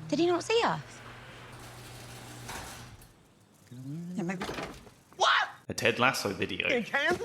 Did he not see us? Yeah, maybe. What? A Ted Lasso video. In Kansas?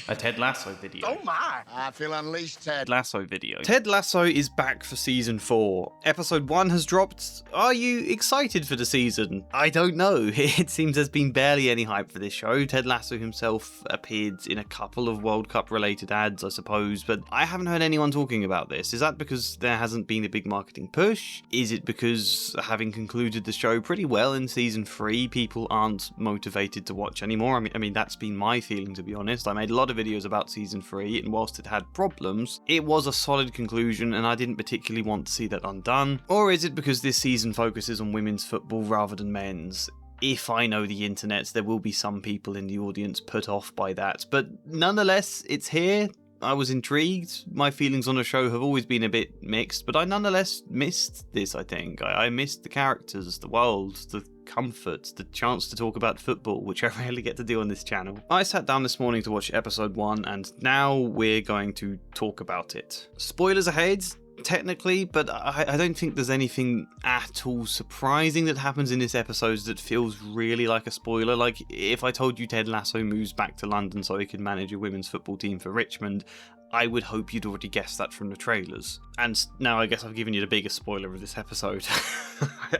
A Ted Lasso video. Oh my! I feel unleashed, Ted. Ted Lasso video. Ted Lasso is back for season 4. Episode 1 has dropped. Are you excited for the season? I don't know. It seems there's been barely any hype for this show. Ted Lasso himself appeared in a couple of World Cup related ads, I suppose, but I haven't heard anyone talking about this. Is that because there hasn't been a big marketing push? Is it because, having concluded the show pretty well in season 3, people aren't motivated to watch anymore? I mean, that's been my feeling, to be honest. I made a lot of videos about season 3, and whilst it had problems, it was a solid conclusion, and I didn't particularly want to see that undone. Or is it because this season focuses on women's football rather than men's? If I know the internet, there will be some people in the audience put off by that, but nonetheless, it's here. I was intrigued. My feelings on the show have always been a bit mixed, but I nonetheless missed this, I think. I missed the characters, the world, the comfort, the chance to talk about football, which I rarely get to do on this channel. I sat down this morning to watch episode 1, and now we're going to talk about it. Spoilers ahead, technically, but I don't think there's anything at all surprising that happens in this episode that feels really like a spoiler. Like, if I told you Ted Lasso moves back to London so he can manage a women's football team for Richmond, I would hope you'd already guessed that from the trailers. And now I guess I've given you the biggest spoiler of this episode.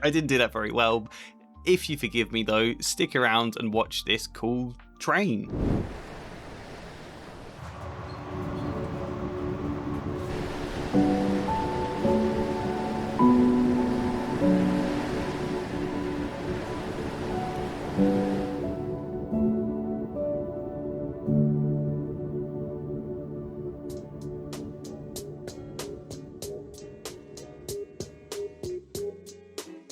I didn't do that very well. If you forgive me though, stick around and watch this cool train.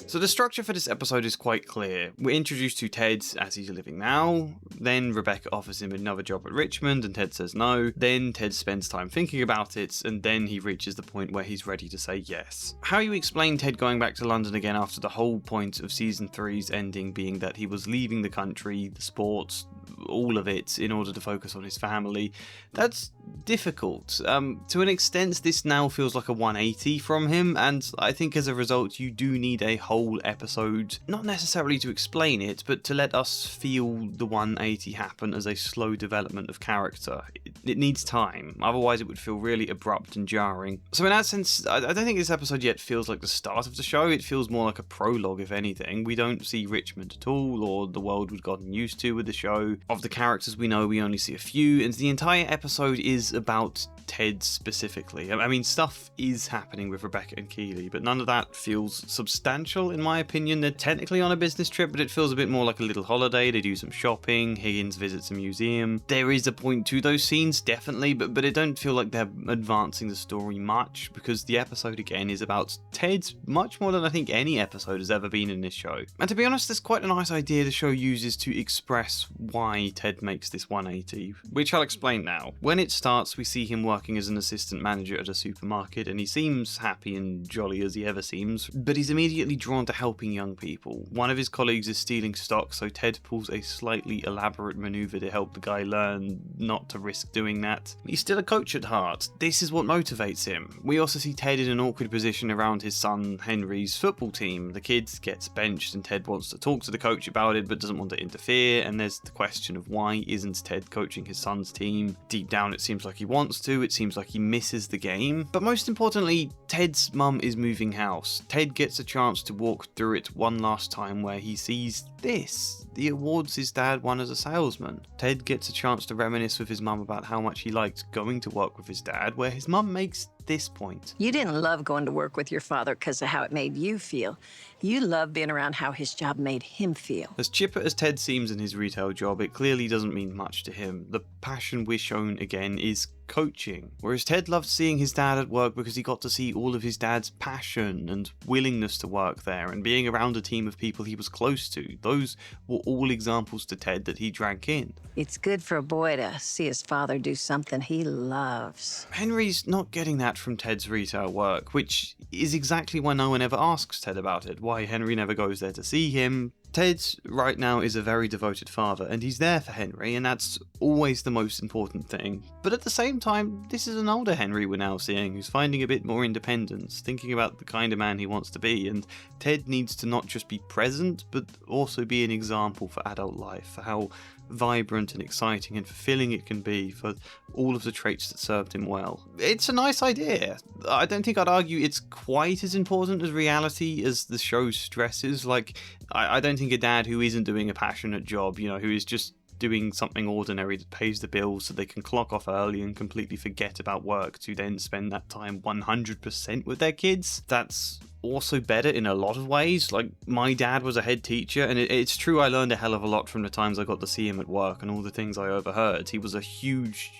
So the structure for this episode is quite clear. We're introduced to Ted as he's living now, then Rebecca offers him another job at Richmond and Ted says no, then Ted spends time thinking about it, and then he reaches the point where he's ready to say yes. How you explain Ted going back to London again after the whole point of season 3's ending being that he was leaving the country, the sports, all of it, in order to focus on his family, that's difficult. To an extent, this now feels like a 180 from him, and I think as a result you do need a whole episode, not necessarily to explain it, but to let us feel the 180 happen as a slow development of character. It needs time, otherwise it would feel really abrupt and jarring. So in that sense, I don't think this episode yet feels like the start of the show. It feels more like a prologue, if anything. We don't see Richmond at all, or the world we've gotten used to with the show. Of the characters we know, we only see a few, and the entire episode is about Ted specifically. I mean, stuff is happening with Rebecca and Keeley, but none of that feels substantial in my opinion. They're technically on a business trip, but it feels a bit more like a little holiday. They do some shopping, Higgins visits a museum. There is a point to those scenes, definitely, but it don't feel like they're advancing the story much, because the episode again is about Ted much more than I think any episode has ever been in this show. And to be honest, there's quite a nice idea the show uses to express why Ted makes this 180, which I'll explain now. When it starts, we see him working as an assistant manager at a supermarket, and he seems happy and jolly as he ever seems, but he's immediately drawn to helping young people. One of his colleagues is stealing stock, so Ted pulls a slightly elaborate maneuver to help the guy learn not to risk doing that. He's still a coach at heart. This is what motivates him. We also see Ted in an awkward position around his son Henry's football team. The kid gets benched and Ted wants to talk to the coach about it but doesn't want to interfere, and there's the question of why isn't Ted coaching his son's team? Deep down it seems like he wants to, it seems like he misses the game. But most importantly, Ted's mum is moving house. Ted gets a chance to walk through it one last time where he sees this, the awards his dad won as a salesman. Ted gets a chance to reminisce with his mum about how much he liked going to work with his dad, where his mum makes this point. You didn't love going to work with your father because of how it made you feel. You loved being around how his job made him feel. As chipper as Ted seems in his retail job, it clearly doesn't mean much to him. The passion we're shown again is coaching. Whereas Ted loved seeing his dad at work because he got to see all of his dad's passion and willingness to work there and being around a team of people he was close to. Those were all examples to Ted that he drank in. It's good for a boy to see his father do something he loves. Henry's not getting that from Ted's retail work, which is exactly why no one ever asks Ted about it, why Henry never goes there to see him. Ted right now is a very devoted father, and he's there for Henry, and that's always the most important thing. But at the same time, this is an older Henry we're now seeing, who's finding a bit more independence, thinking about the kind of man he wants to be, and Ted needs to not just be present, but also be an example for adult life, for how vibrant and exciting and fulfilling it can be, for all of the traits that served him well. It's a nice idea. I don't think I'd argue it's quite as important as reality as the show stresses. Like, I don't think a dad who isn't doing a passionate job, you know, who is just doing something ordinary that pays the bills so they can clock off early and completely forget about work to then spend that time 100% with their kids, that's also better in a lot of ways. Like, my dad was a head teacher, and it's true I learned a hell of a lot from the times I got to see him at work and all the things I overheard. He was a huge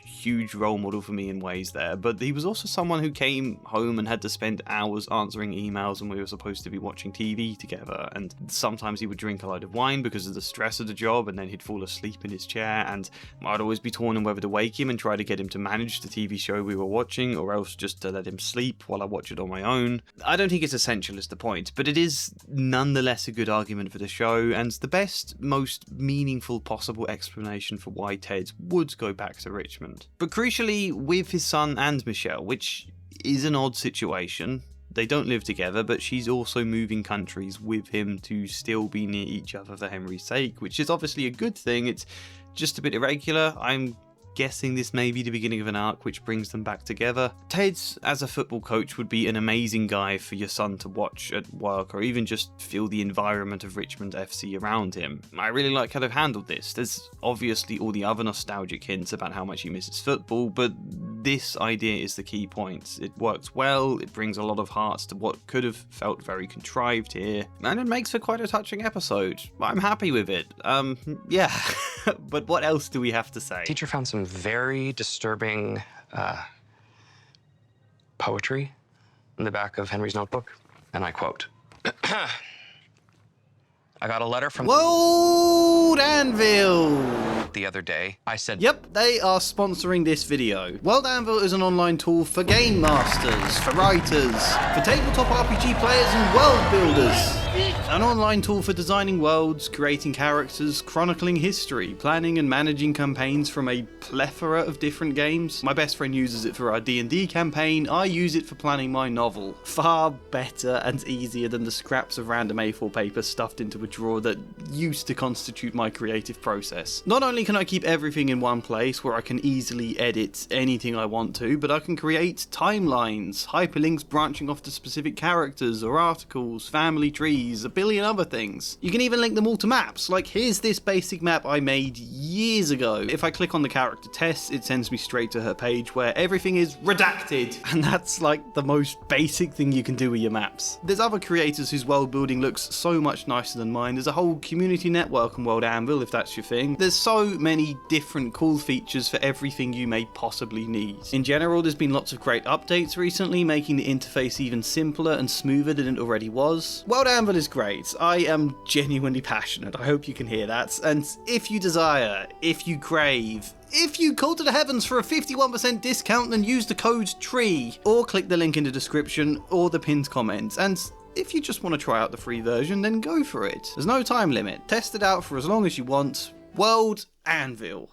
role model for me in ways there, but he was also someone who came home and had to spend hours answering emails when we were supposed to be watching TV together, and sometimes he would drink a load of wine because of the stress of the job, and then he'd fall asleep in his chair, and I'd always be torn on whether to wake him and try to get him to manage the TV show we were watching, or else just to let him sleep while I watch it on my own. I don't think it's essential is the point, but it is nonetheless a good argument for the show, and the best, most meaningful possible explanation for why Ted would go back to Richmond. But crucially, with his son and Michelle, which is an odd situation. They don't live together, but she's also moving countries with him to still be near each other for Henry's sake, which is obviously a good thing. It's just a bit irregular. I'm guessing this may be the beginning of an arc which brings them back together. Ted, as a football coach, would be an amazing guy for your son to watch at work, or even just feel the environment of Richmond FC around him. I really like how they've handled this. There's obviously all the other nostalgic hints about how much he misses football, but this idea is the key point. It works well, it brings a lot of heart to what could have felt very contrived here, and it makes for quite a touching episode. I'm happy with it. Yeah. But what else do we have to say? Teacher found some very disturbing poetry in the back of Henry's notebook, and I quote, I got a letter from World Anvil the other day. I said, Yep, they are sponsoring this video. World Anvil is an online tool for game masters, for writers, for tabletop RPG players and world builders. An online tool for designing worlds, creating characters, chronicling history, planning and managing campaigns from a plethora of different games. My best friend uses it for our D&D campaign, I use it for planning my novel. Far better and easier than the scraps of random A4 paper stuffed into a drawer that used to constitute my creative process. Not only can I keep everything in one place where I can easily edit anything I want to, but I can create timelines, hyperlinks branching off to specific characters or articles, family trees, a billion other things. You can even link them all to maps, like here's this basic map I made years ago. If I click on the character Tess, it sends me straight to her page where everything is redacted, and that's like the most basic thing you can do with your maps. There's other creators whose world building looks so much nicer than mine. There's a whole community network on World Anvil if that's your thing. There's so many different cool features for everything you may possibly need. In general, there's been lots of great updates recently, making the interface even simpler and smoother than it already was. World Anvil is great. I am genuinely passionate. I hope you can hear that. And if you desire, if you crave, if you call to the heavens for a 51% discount, then use the code TREE, or click the link in the description or the pinned comment. And if you just want to try out the free version, then go for it. There's no time limit. Test it out for as long as you want. World Anvil.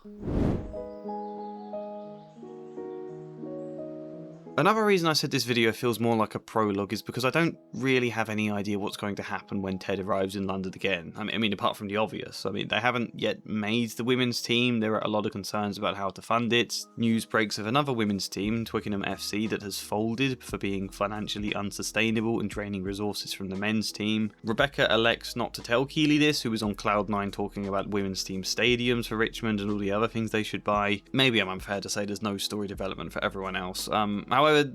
Another reason I said this video feels more like a prologue is because I don't really have any idea what's going to happen when Ted arrives in London again. I mean, apart from the obvious. I mean, they haven't yet made the women's team. There are a lot of concerns about how to fund it. News breaks of another women's team, Twickenham FC, that has folded for being financially unsustainable and draining resources from the men's team. Rebecca elects not to tell Keeley this, who was on Cloud9 talking about women's team stadiums for Richmond and all the other things they should buy. Maybe I'm unfair to say there's no story development for everyone else. However,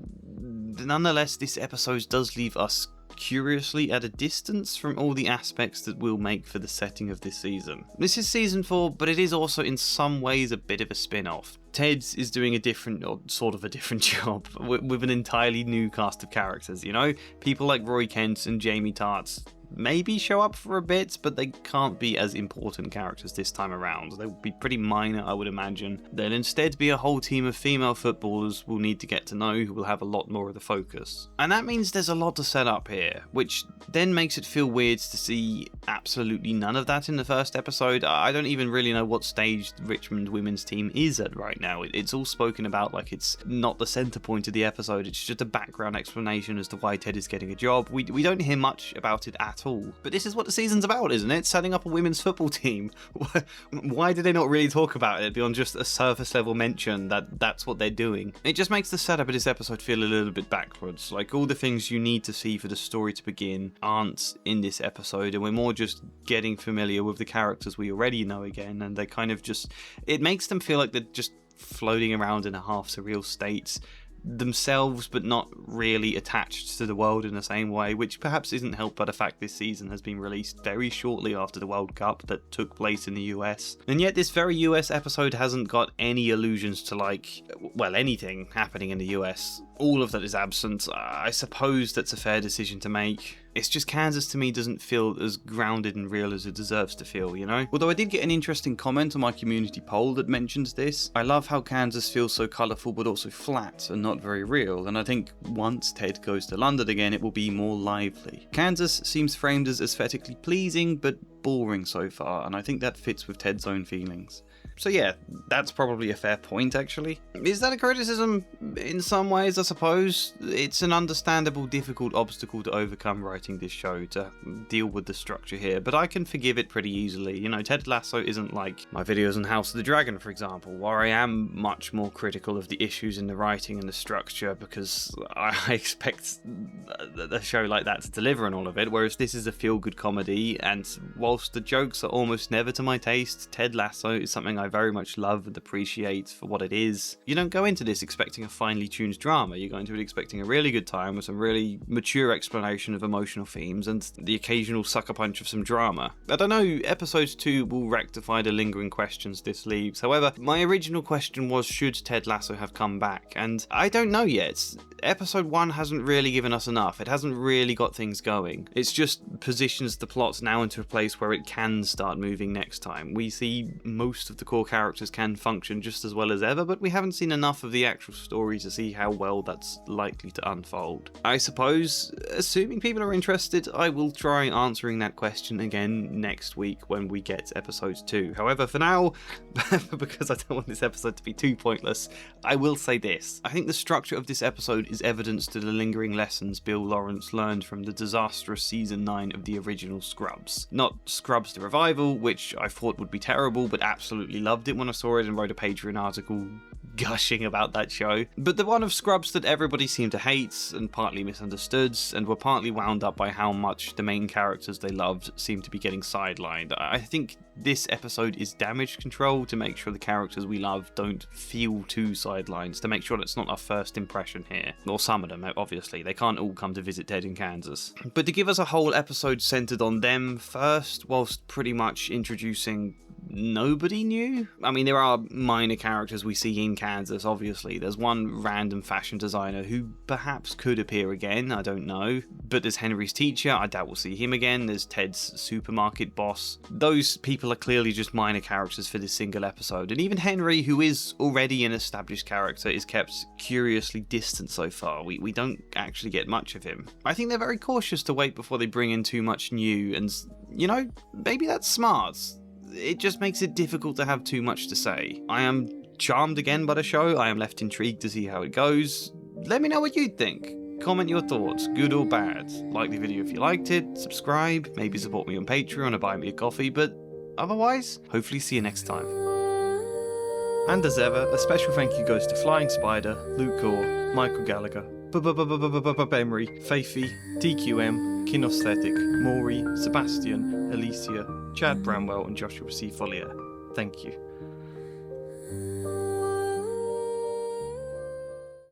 nonetheless, this episode does leave us curiously at a distance from all the aspects that will make for the setting of this season. This is season 4, but it is also in some ways a bit of a spin-off. Ted is doing a different, or sort of a different job, with an entirely new cast of characters, you know? People like Roy Kent and Jamie Tartt maybe show up for a bit, but they can't be as important characters this time around. They'll be pretty minor, I would imagine. There'll instead be a whole team of female footballers we'll need to get to know, who will have a lot more of the focus. And that means there's a lot to set up here, which then makes it feel weird to see absolutely none of that in the first episode. I don't even really know what stage the Richmond women's team is at right now. It's all spoken about like it's not the centre point of the episode, it's just a background explanation as to why Ted is getting a job. We don't hear much about it at all. But this is what the season's about, isn't it? Setting up a women's football team. Why did they not really talk about it beyond just a surface level mention that that's what they're doing? It just makes the setup of this episode feel a little bit backwards. Like all the things you need to see for the story to begin aren't in this episode, and we're more just getting familiar with the characters we already know again, and they kind of just, it makes them feel like they're just floating around in a half surreal state themselves, but not really attached to the world in the same way, which perhaps isn't helped by the fact this season has been released very shortly after the World Cup that took place in the US. And yet this very US episode hasn't got any allusions to, like, well, anything happening in the US. All of that is absent. I suppose that's a fair decision to make. It's just Kansas to me doesn't feel as grounded and real as it deserves to feel, you know? Although I did get an interesting comment on my community poll that mentions this. I love how Kansas feels so colourful but also flat and not very real, and I think once Ted goes to London again it will be more lively. Kansas seems framed as aesthetically pleasing but boring so far, and I think that fits with Ted's own feelings. So yeah, that's probably a fair point actually. Is that a criticism? In some ways, I suppose. It's an understandable, difficult obstacle to overcome writing this show, to deal with the structure here, but I can forgive it pretty easily. You know, Ted Lasso isn't like my videos on House of the Dragon, for example, where I am much more critical of the issues in the writing and the structure because I expect a show like that to deliver on all of it, whereas this is a feel-good comedy, and whilst the jokes are almost never to my taste, Ted Lasso is something I very much love and appreciate for what it is. You don't go into this expecting a finely tuned drama, you go into it expecting a really good time with some really mature explanation of emotional themes and the occasional sucker punch of some drama. I don't know, episode 2 will rectify the lingering questions this leaves. However, my original question was, should Ted Lasso have come back? And I don't know yet. Episode 1 hasn't really given us enough. It hasn't really got things going. It's just positions the plot now into a place where it can start moving next time. We see most of the core characters can function just as well as ever, but we haven't seen enough of the actual story to see how well that's likely to unfold. I suppose, assuming people are interested, I will try answering that question again next week when we get episode 2. However, for now, because I don't want this episode to be too pointless, I will say this. I think the structure of this episode is evidence to the lingering lessons Bill Lawrence learned from the disastrous season 9 of the original Scrubs. Not Scrubs the Revival, which I thought would be terrible, but absolutely loved it when I saw it and wrote a Patreon article gushing about that show, but the one of Scrubs that everybody seemed to hate and partly misunderstood, and were partly wound up by how much the main characters they loved seemed to be getting sidelined. I think this episode is damage control to make sure the characters we love don't feel too sidelined, to make sure that's not our first impression here. Or some of them, obviously. They can't all come to visit Ted in Kansas. But to give us a whole episode centered on them first, whilst pretty much introducing nobody new? I mean, there are minor characters we see in Kansas, obviously. There's one random fashion designer who perhaps could appear again, I don't know. But there's Henry's teacher, I doubt we'll see him again. There's Ted's supermarket boss. Those people are clearly just minor characters for this single episode. And even Henry, who is already an established character, is kept curiously distant so far. We don't actually get much of him. I think they're very cautious to wait before they bring in too much new, and, you know, maybe that's smart. It just makes it difficult to have too much to say. I am charmed again by the show. I am left intrigued to see how it goes. Let me know what you think. Comment your thoughts, good or bad. Like the video if you liked it, subscribe, maybe support me on Patreon or buy me a coffee, but otherwise, hopefully see you next time. And as ever, a special thank you goes to Flying Spider, Luke Gore, Michael Gallagher, Emery, Faithy, TQM, Kinesthetic, Maury, Sebastian, Alicia, Chad Bramwell and Joshua C. Follier. Thank you.